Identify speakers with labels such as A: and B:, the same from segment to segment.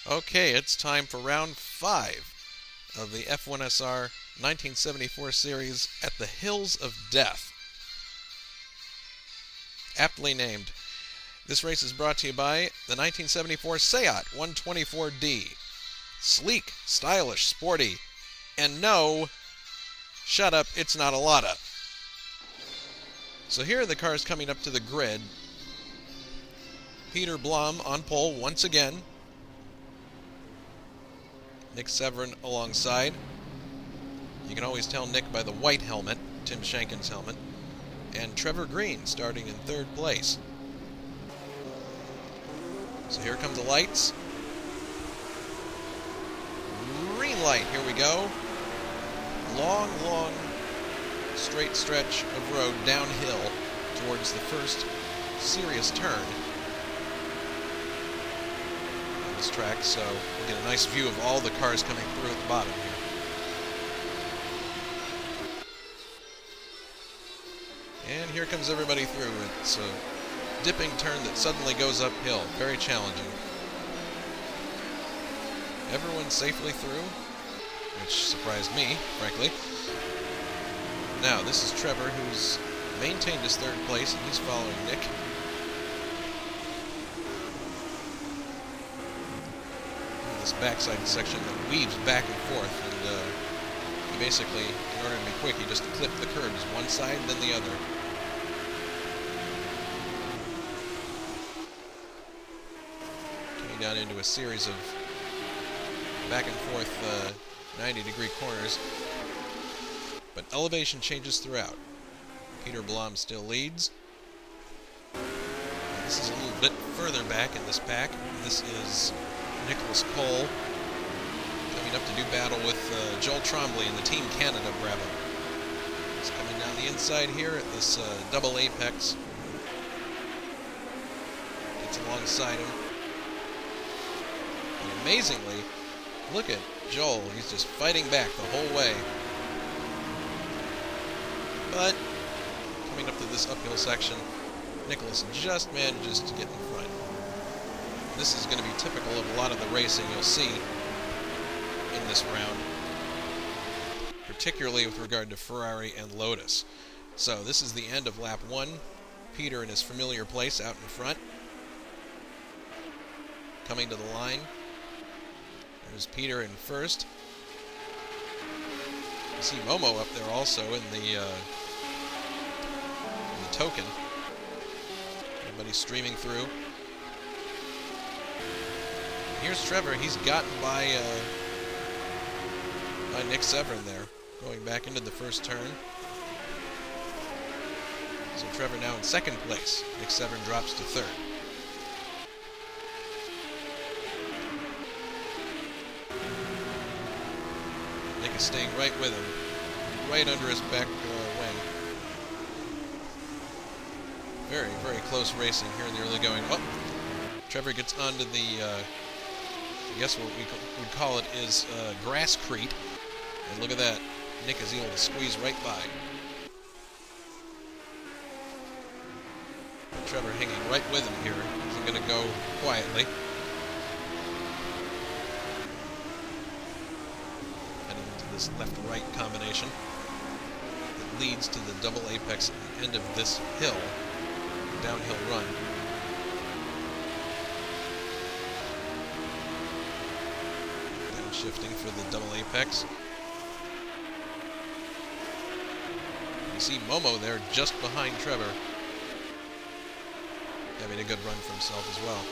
A: Okay, it's time for round 5 of the F1-S-R 1974 series at the Hills of Death. Aptly named. This race is brought to you by the 1974 Seat 124D. Sleek, stylish, sporty, and no, shut up, it's not a Lotta. So here are the cars coming up to the grid. Peter Blom on pole once again. Nick Severin alongside. You can always tell Nick by the white helmet, Tim Schenken's helmet. And Trevor Green starting in 3rd place. So here come the lights. Green light, here we go. Long, long, straight stretch of road downhill towards the first serious turn on this track, so we'll get a nice view of all the cars coming through at the bottom here. And here comes everybody through. It's a dipping turn that suddenly goes uphill. Very challenging. Everyone safely through, which surprised me, frankly. Now, this is Trevor, who's maintained his 3rd place, and he's following Nick. This backside section that weaves back and forth, and he basically, in order to be quick, he just clipped the curbs one side, then the other. Coming down into a series of back and forth 90-degree corners, but elevation changes throughout. Peter Blom still leads. And this is a little bit further back in this pack. This is Nicholas Cole coming up to do battle with Joel Trombley in the Team Canada Bravo. He's coming down the inside here at this double apex. Gets alongside him. And amazingly, look at Joel. He's just fighting back the whole way. But coming up to this uphill section, Nicholas just manages to get in front. This is going to be typical of a lot of the racing you'll see in this round, particularly with regard to Ferrari and Lotus. So this is the end of lap 1. Peter in his familiar place out in front. Coming to the line. There's Peter in 1st. You see Momo up there also in the token. Everybody streaming through. Here's Trevor. He's gotten by Nick Severin there, going back into the first turn. So Trevor now in 2nd place. Nick Severin drops to 3rd. Nick is staying right with him, right under his back wing. Very, very close racing here in the early going. Oh, Trevor gets onto the, I guess what we would call it is grass creep. And look at that. Nick is able to squeeze right by. Trevor hanging right with him here. He's going to go quietly. Heading into this left-right combination that leads to the double apex at the end of this hill, downhill run. Downshifting for the double apex. You see Momo there just behind Trevor, having a good run for himself as well.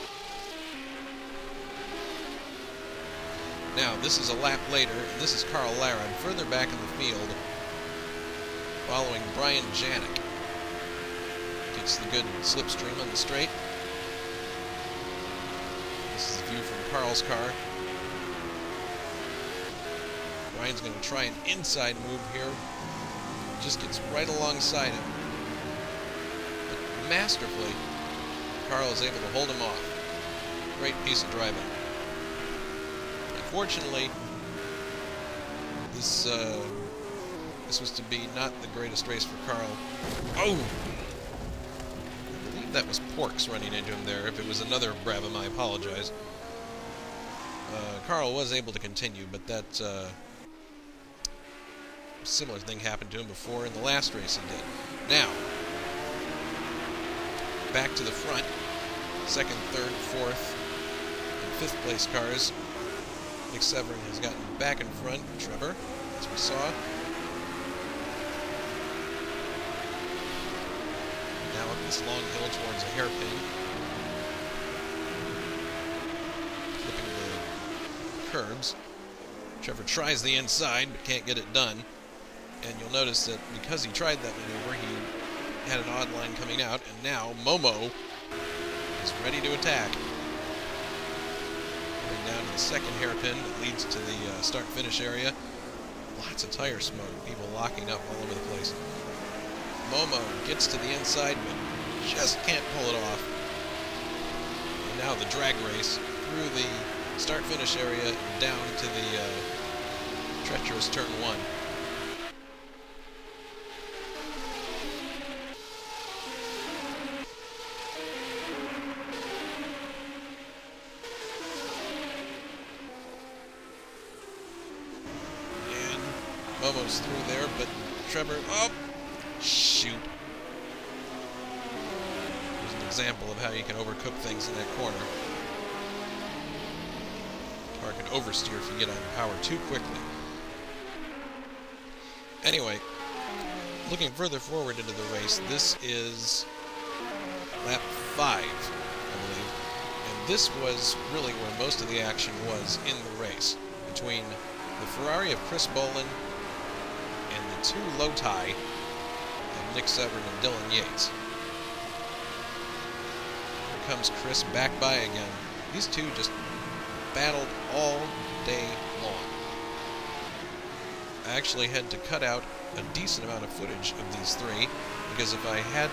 A: Now, this is a lap later, and this is Carl Laran further back in the field, following Brian Janik. Gets the good slipstream on the straight. This is the view from Carl's car. Brian's going to try an inside move here. Just gets right alongside him. But masterfully, Carl is able to hold him off. Great piece of driving. Unfortunately, this was to be not the greatest race for Carl. Oh! I believe that was Porks running into him there. If it was another Brabham, I apologize. Carl was able to continue, but that similar thing happened to him before in the last race he did. Now, back to the front. Second, third, fourth, and fifth place cars. Nick Severin has gotten back in front. Trevor, as we saw. Now up this long hill towards a hairpin. Flipping the curbs. Trevor tries the inside, but can't get it done. And you'll notice that because he tried that maneuver, he had an odd line coming out, and now Momo is ready to attack. Going down to the second hairpin that leads to the start-finish area. Lots of tire smoke, people locking up all over the place. Momo gets to the inside, but just can't pull it off. And now the drag race through the start-finish area and down to the treacherous turn 1. Momo's through there, but Trevor, oh, shoot. There's an example of how you can overcook things in that corner. Car can oversteer if you get on power too quickly. Anyway, looking further forward into the race, this is lap 5, I believe. And this was really where most of the action was in the race, between the Ferrari of Chris Boland and the two low tie of Nick Severin and Dylan Yates. Here comes Chris back by again. These two just battled all day long. I actually had to cut out a decent amount of footage of these three, because if I had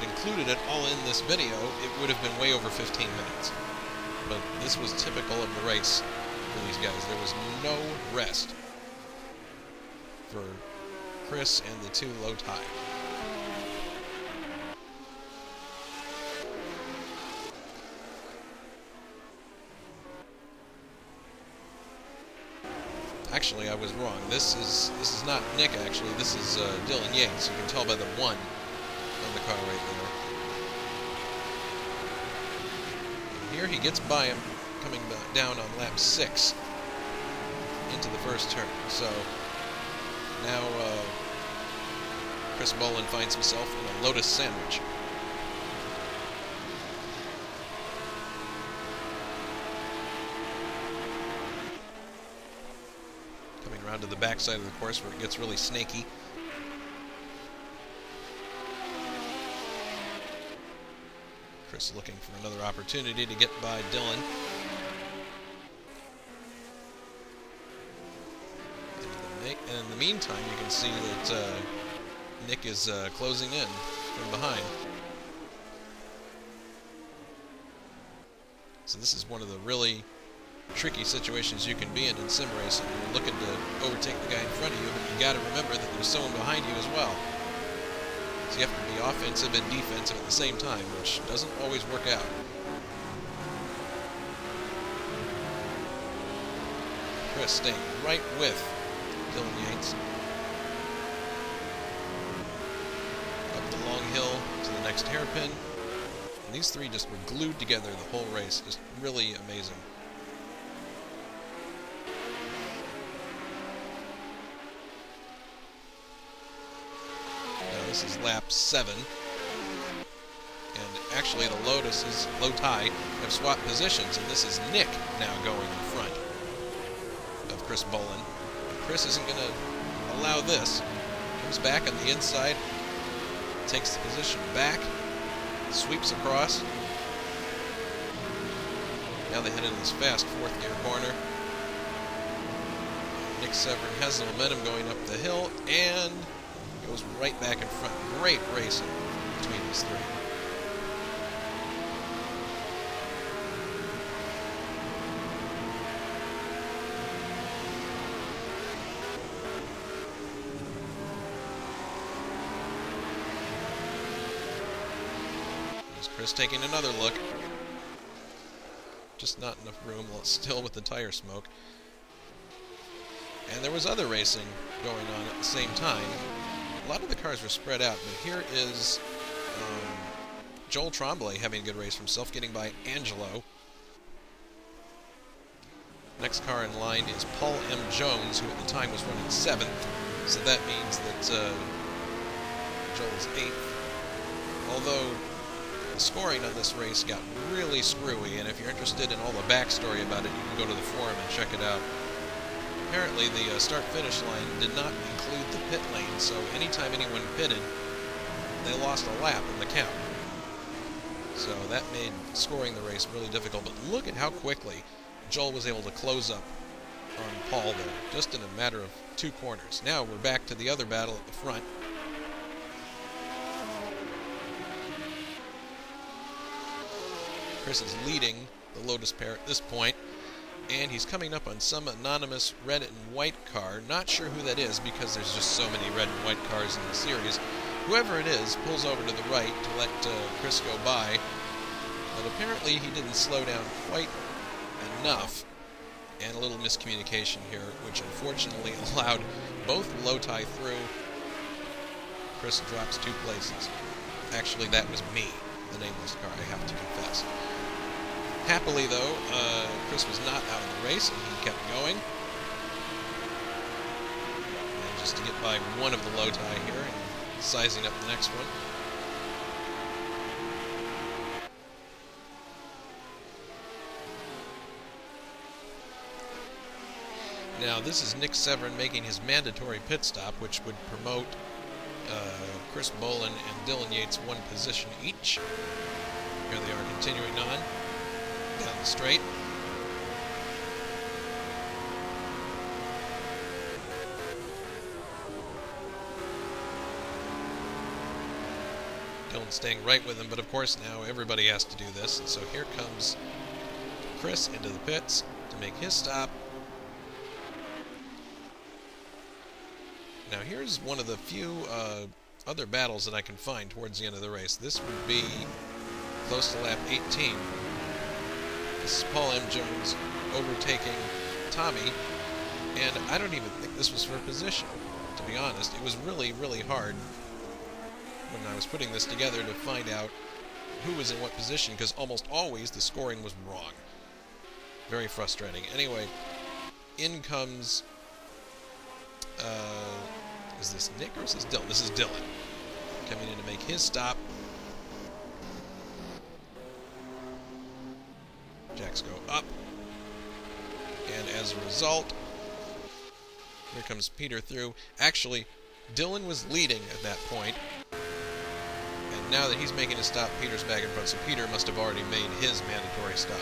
A: included it all in this video, it would have been way over 15 minutes. But this was typical of the race for these guys. There was no rest for Chris and the two low tie. Actually, I was wrong. This is not Nick, actually. This is Dylan Yates. You can tell by the 1 on the car right there. And here he gets by him, coming down on lap 6 into the first turn. So now Chris Boland finds himself in a Lotus sandwich. Coming around to the backside of the course where it gets really snaky. Chris looking for another opportunity to get by Dylan. And in the meantime, you can see that Nick is closing in from behind. So this is one of the really tricky situations you can be in sim racing. You're looking to overtake the guy in front of you, but you got to remember that there's someone behind you as well. So you have to be offensive and defensive at the same time, which doesn't always work out. Chris staying right with Dylan Yates. Up the long hill to the next hairpin. And these three just were glued together the whole race. Just really amazing. Now this is lap 7. And actually the Lotus's low tie have swapped positions, and this is Nick now going in front of Chris Boland. Chris isn't going to allow this. Comes back on the inside, takes the position back, sweeps across. Now they head into this fast fourth gear corner. Nick Severin has the momentum going up the hill and goes right back in front. Great racing between these three. Chris taking another look. just not enough room, still with the tire smoke. And there was other racing going on at the same time. A lot of the cars were spread out, but here is Joel Tremblay having a good race for himself, getting by Angelo. Next car in line is Paul M. Jones, who at the time was running 7th. So that means that Joel's 8th. Although the scoring on this race got really screwy, and if you're interested in all the backstory about it, you can go to the forum and check it out. Apparently the start-finish line did not include the pit lane, so anytime anyone pitted, they lost a lap in the count. So that made scoring the race really difficult. But look at how quickly Joel was able to close up on Paul there, just in a matter of 2 corners. Now we're back to the other battle at the front. Chris is leading the Lotus pair at this point, and he's coming up on some anonymous red and white car. Not sure who that is because there's just so many red and white cars in the series. Whoever it is pulls over to the right to let Chris go by, but apparently he didn't slow down quite enough, and a little miscommunication here, which unfortunately allowed both Loti through. Chris drops 2 places. Actually, that was me, the nameless car, I have to confess. Happily, though, Chris was not out of the race, and he kept going. And just to get by one of the Loti here, and sizing up the next one. Now, this is Nick Severin making his mandatory pit stop, which would promote Chris Bolin and Dylan Yates 1 position each. Here they are continuing on down the straight. Dylan staying right with him, but of course now everybody has to do this, and so here comes Chris into the pits to make his stop. Now here's one of the few other battles that I can find towards the end of the race. This would be close to lap 18. This is Paul M. Jones overtaking Tommy, and I don't even think this was for position, to be honest. It was really, really hard when I was putting this together to find out who was in what position, because almost always the scoring was wrong. Very frustrating. Anyway, in comes... is this Nick or is this Dylan? This is Dylan coming in to make his stop. Jacks go up, and as a result, here comes Peter through. Actually, Dylan was leading at that point, and now that he's making a stop, Peter's back in front, so Peter must have already made his mandatory stop.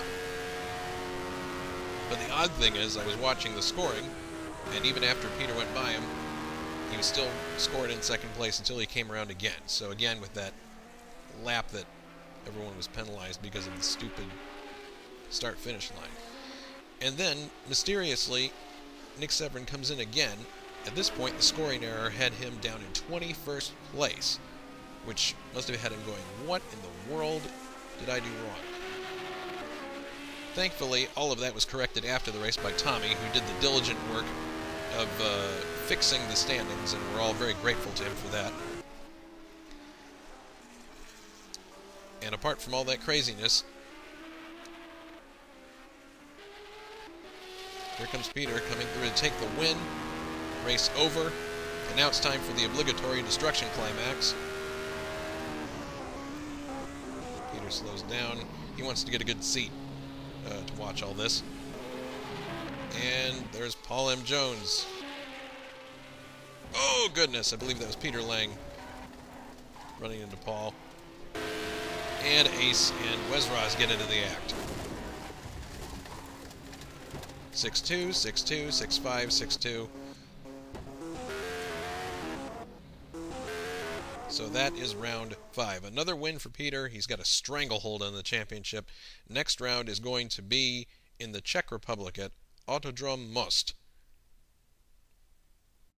A: But the odd thing is, I was watching the scoring, and even after Peter went by him, he was still scored in 2nd place until he came around again. So again, with that lap that everyone was penalized because of the stupid start-finish line. And then, mysteriously, Nick Severin comes in again. At this point, the scoring error had him down in 21st place, which must have had him going, what in the world did I do wrong? Thankfully, all of that was corrected after the race by Tommy, who did the diligent work of fixing the standings, and we're all very grateful to him for that. And apart from all that craziness, here comes Peter coming through to take the win. Race over, and now it's time for the obligatory destruction climax. Peter slows down. He wants to get a good seat to watch all this. And there's Paul M. Jones. Oh, goodness. I believe that was Peter Lang running into Paul. And Ace and Wesraz get into the act. 6-2, 6-2, 6-5, 6-2. So that is round 5. Another win for Peter. He's got a stranglehold on the championship. Next round is going to be in the Czech Republic at Autodrom Most.